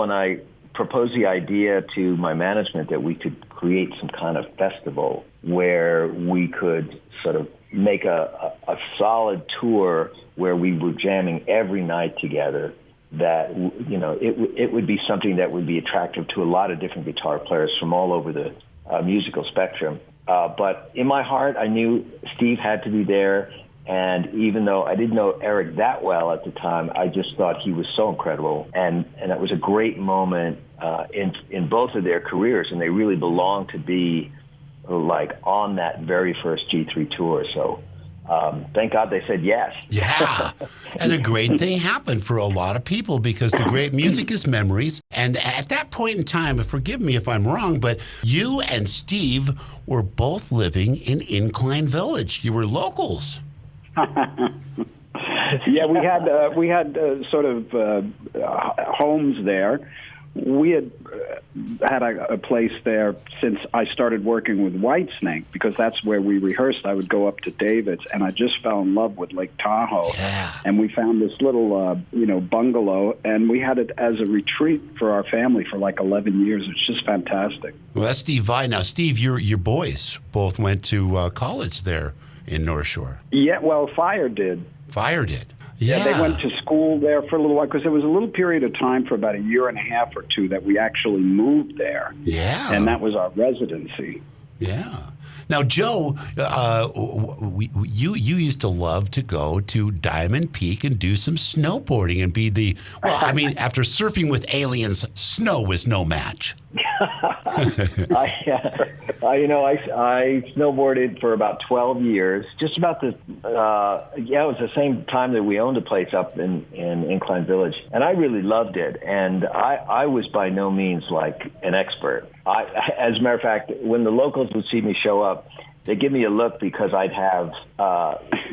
when I proposed the idea to my management that we could create some kind of festival where we could sort of make a solid tour where we were jamming every night together, that, you know, it would be something that would be attractive to a lot of different guitar players from all over the musical spectrum. But in my heart, I knew Steve had to be there. And even though I didn't know Eric that well at the time, I just thought he was so incredible. And it was a great moment in both of their careers. And they really belonged to be like on that very first G3 tour. So thank God they said yes. Yeah. And a great thing happened for a lot of people, because the great music is memories. And at that point in time, forgive me if I'm wrong, but you and Steve were both living in Incline Village. You were locals. Yeah, we had sort of homes there. We had had a place there since I started working with Whitesnake, because that's where we rehearsed. I would go up to David's, and I just fell in love with Lake Tahoe. Yeah. And we found this little, bungalow, and we had it as a retreat for our family for like 11 years. It's just fantastic. Well, that's Steve Vai. Now, Steve, your boys both went to college there in North Shore. Yeah, well, Fire did. Fire did. Yeah. They went to school there for a little while, because there was a little period of time for about a year and a half or two that we actually moved there. Yeah. And that was our residency. Yeah. Now, Joe, you used to love to go to Diamond Peak and do some snowboarding and be after surfing with aliens, snow was no match. I snowboarded for about 12 years, just about it was the same time that we owned a place up in Incline Village, and I really loved it. And I was by no means like an expert. As a matter of fact, when the locals would see me show up, they'd give me a look, because I'd have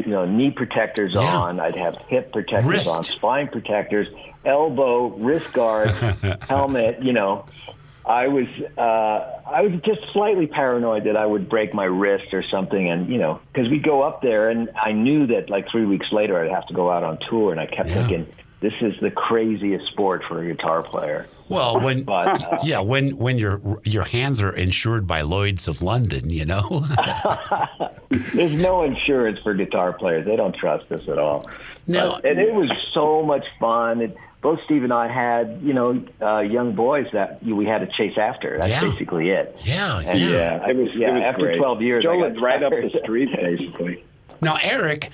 knee protectors on, I'd have hip protectors on, spine protectors, elbow, wrist guards, helmet, I was just slightly paranoid that I would break my wrist or something, and because we'd go up there, and I knew that like 3 weeks later I'd have to go out on tour, and I kept thinking, this is the craziest sport for a guitar player. Well, when your hands are insured by Lloyd's of London, There's no insurance for guitar players. They don't trust us at all. No, and it was so much fun. And both Steve and I had, young boys that we had to chase after. That's basically it. Yeah, and, it was after great. 12 years, Joe lived right up the street, basically. Now, Eric,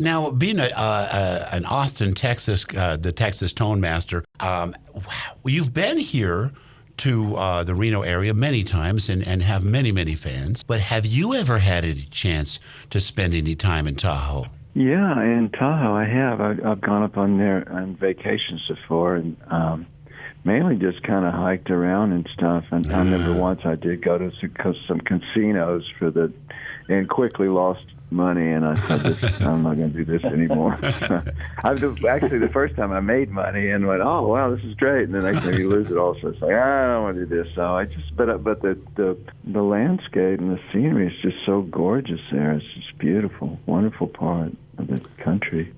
now being an Austin, Texas, the Texas Tone Master, you've been here to the Reno area many times and have many, many fans. But have you ever had any chance to spend any time in Tahoe? Yeah, in Tahoe I have. I've gone up on there on vacations before, and mainly just kind of hiked around and stuff. And I remember once I did go to some casinos and quickly lost money, and I said, I'm not going to do this anymore. Actually, the first time I made money and went, oh, wow, this is great. And the next time you lose it all. So it's like, I don't want to do this. So but the landscape and the scenery is just so gorgeous there. It's just beautiful, wonderful part of the country.